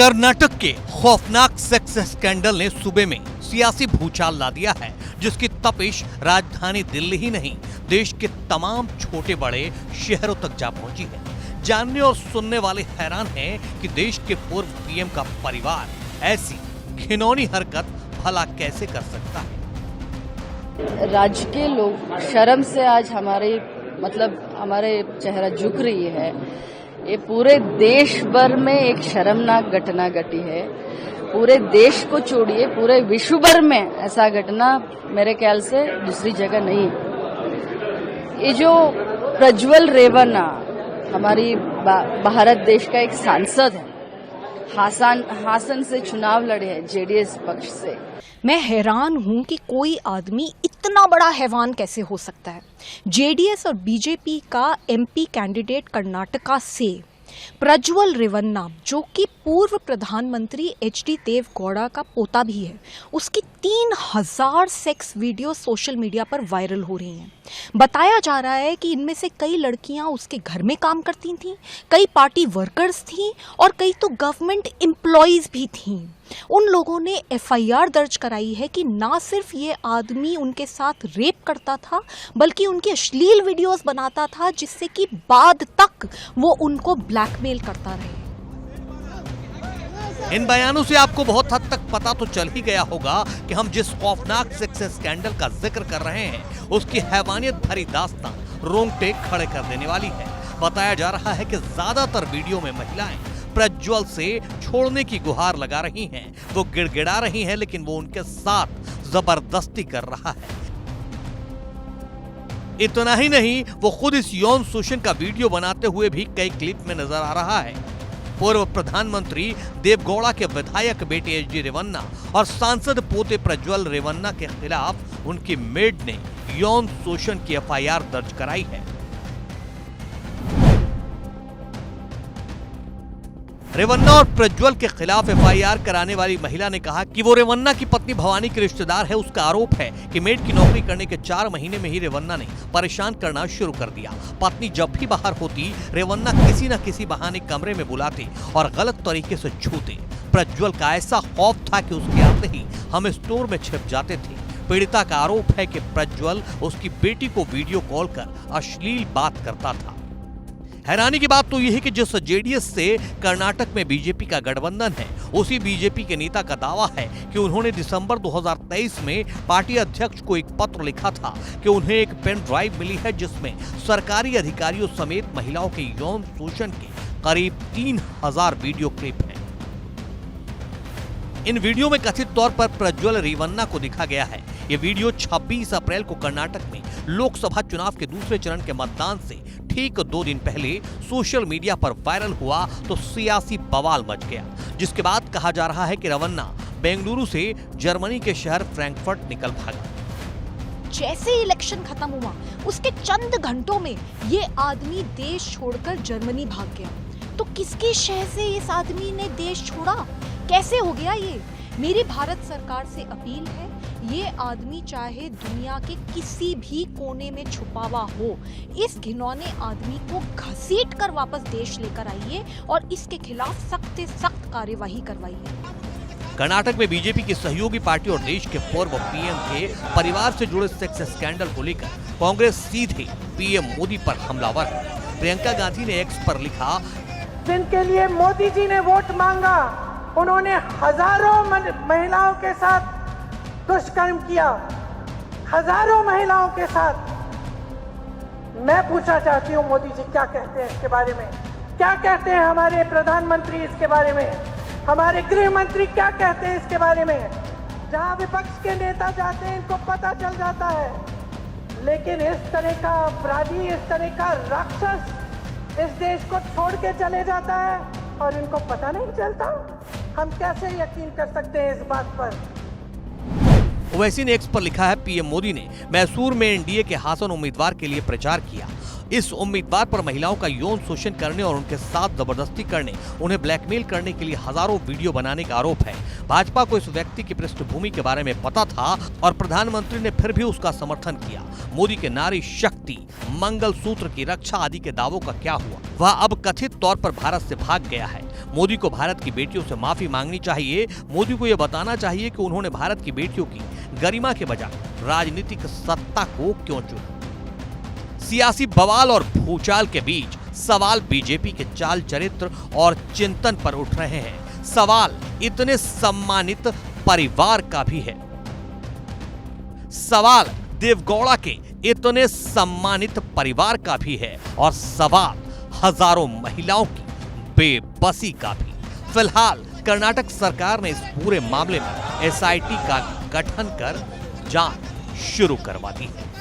कर्नाटक के खौफनाक sex scandal ने सूबे में सियासी भूचाल ला दिया है, जिसकी तपिश राजधानी दिल्ली ही नहीं देश के तमाम छोटे बड़े शहरों तक जा पहुंची है। जानने और सुनने वाले हैरान हैं कि देश के पूर्व पीएम का परिवार ऐसी घिनौनी हरकत भला कैसे कर सकता है। राज्य के लोग शर्म से आज हमारे चेहरा झुक रही है। ये पूरे देश भर में एक शर्मनाक घटना घटी है। पूरे देश को छोड़िए, पूरे विश्व भर में ऐसा घटना मेरे ख्याल से दूसरी जगह नहीं है। ये जो प्रज्वल रेवन्ना हमारी भारत देश का एक सांसद है, हासन से चुनाव लड़े हैं जेडीएस पक्ष से। मैं हैरान हूं कि कोई आदमी इतना बड़ा हैवान कैसे हो सकता है। जेडीएस और बीजेपी का एमपी कैंडिडेट कर्नाटका से प्रज्वल रेवन्ना, जो कि पूर्व प्रधानमंत्री एचडी देवेगौड़ा का पोता भी है, उसकी 3000 सेक्स वीडियो सोशल मीडिया पर वायरल हो रही हैं। बताया जा रहा है कि इनमें से कई लड़कियां उसके घर में काम करती थीं, कई पार्टी वर्कर्स थीं और कई तो गवर्नमेंट एम्प्लॉइज भी थीं। उन लोगों ने एफआईआर दर्ज कराई है कि ना सिर्फ ये आदमी उनके साथ रेप करता था, बल्कि उनकी अश्लील वीडियोस बनाता था, जिससे कि बाद तक वो उनको ब्लैकमेल करता रहे। इन बयानों से आपको बहुत हद तक पता तो चल ही गया होगा कि हम जिस खौफनाक सेक्स स्कैंडल का जिक्र कर रहे हैं, उसकी हैवानियत भरी दास्तान रोंगटे खड़े कर देने वाली है। बताया जा रहा है कि ज्यादातर वीडियो में महिलाएं प्रज्वल से छोड़ने की गुहार लगा रही हैं। वो गिड़गिड़ा रही हैं, लेकिन वो उनके साथ जबरदस्ती कर रहा है। इतना ही नहीं, वो खुद इस यौन शोषण का वीडियो बनाते हुए भी कई क्लिप में नजर आ रहा है। पूर्व प्रधानमंत्री देवेगौड़ा के विधायक बेटे एचडी रेवन्ना और सांसद पोते प्रज्वल रेवन्ना के खिलाफ उनकी मेड ने यौन शोषण की एफआईआर दर्ज कराई है। रेवन्ना और प्रज्वल के खिलाफ एफआईआर कराने वाली महिला ने कहा कि वो रेवन्ना की पत्नी भवानी की रिश्तेदार है। उसका आरोप है कि मेड की नौकरी करने के 4 महीने में ही रेवन्ना ने परेशान करना शुरू कर दिया। पत्नी जब भी बाहर होती, रेवन्ना किसी न किसी बहाने कमरे में बुलाते और गलत तरीके से छूते। प्रज्वल का ऐसा खौफ था कि उसके आते ही हम स्टोर में छिप जाते थे। पीड़िता का आरोप है कि प्रज्वल उसकी बेटी को वीडियो कॉल कर अश्लील बात करता था। हैरानी की बात तो यह है कि जिस जेडीएस से कर्नाटक में बीजेपी का गठबंधन है, उसी बीजेपी के नेता का दावा है कि उन्होंने दिसंबर 2023 में पार्टी अध्यक्ष को एक पत्र लिखा था कि उन्हें एक पेन ड्राइव मिली है, जिसमें सरकारी अधिकारियों समेत महिलाओं के यौन शोषण के करीब 3000 वीडियो क्लिप हैं। इन वीडियो में कथित तौर पर प्रज्वल रेवन्ना को दिखा गया है। ये वीडियो 26 अप्रैल को कर्नाटक में लोकसभा चुनाव के दूसरे चरण के मतदान से ठीक 2 दिन पहले सोशल मीडिया पर वायरल हुआ तो सियासी बवाल मच गया, जिसके बाद कहा जा रहा है कि रेवन्ना बेंगलुरु से जर्मनी के शहर फ्रैंकफर्ट निकल भागा। जैसे ही इलेक्शन खत्म हुआ, उसके चंद घंटों में ये आदमी देश छोड़कर जर्मनी भाग गया। तो किसकी शह से इस आदमी ने देश छोड़ा? कैसे हो गया ये? मेरी भारत सरकार से अपील है, ये आदमी चाहे दुनिया के किसी भी कोने में छुपा हुआ हो, इस घिनौने आदमी को घसीट कर वापस देश लेकर आइए और इसके खिलाफ सख्त से सख्त कार्यवाही करवाइए। कर्नाटक में बीजेपी की सहयोगी पार्टी और देश के पूर्व पीएम के परिवार से जुड़े सेक्स स्कैंडल को लेकर कांग्रेस सीधे पीएम मोदी पर हमलावर है। प्रियंका गांधी ने एक्स पर लिखा, जिनके लिए मोदी जी ने वोट मांगा, उन्होंने हजारों महिलाओं के साथ दुष्कर्म किया, हजारों महिलाओं के साथ। मैं पूछना चाहती हूँ, मोदी जी क्या कहते हैं इसके बारे में? क्या कहते हैं हमारे प्रधानमंत्री इसके बारे में? हमारे गृह मंत्री क्या कहते हैं इसके बारे में? जहाँ विपक्ष के नेता जाते हैं, इनको पता चल जाता है, लेकिन इस तरह का अपराधी, इस तरह का राक्षस इस देश को छोड़ के चले जाता है और इनको पता नहीं चलता। हम कैसे यकीन कर सकते हैं इस बात पर? ओवैसी ने एक्स पर लिखा है, पीएम मोदी ने मैसूर में एनडीए के हासन उम्मीदवार के लिए प्रचार किया। इस उम्मीदवार पर महिलाओं का यौन शोषण करने और उनके साथ जबरदस्ती करने, उन्हें ब्लैकमेल करने के लिए हजारों वीडियो बनाने का आरोप है। भाजपा को इस व्यक्ति की पृष्ठभूमि के बारे में पता था और प्रधानमंत्री ने फिर भी उसका समर्थन किया। मोदी के नारी शक्ति, मंगल सूत्र की रक्षा आदि के दावों का क्या हुआ? वह अब कथित तौर पर भारत से भाग गया है। मोदी को भारत की बेटियों से माफी मांगनी चाहिए। मोदी को यह बताना चाहिए कि उन्होंने भारत की बेटियों की गरिमा के बजाय राजनीतिक सत्ता को क्यों चुना। सियासी बवाल और भूचाल के बीच सवाल बीजेपी के चाल चरित्र और चिंतन पर उठ रहे हैं। सवाल इतने सम्मानित परिवार का भी है। सवाल देवगौड़ा के इतने सम्मानित परिवार का भी है और सवाल हजारों महिलाओं की बेबसी का भी। फिलहाल कर्नाटक सरकार ने इस पूरे मामले में एसआईटी का गठन कर जांच शुरू करवा दी है।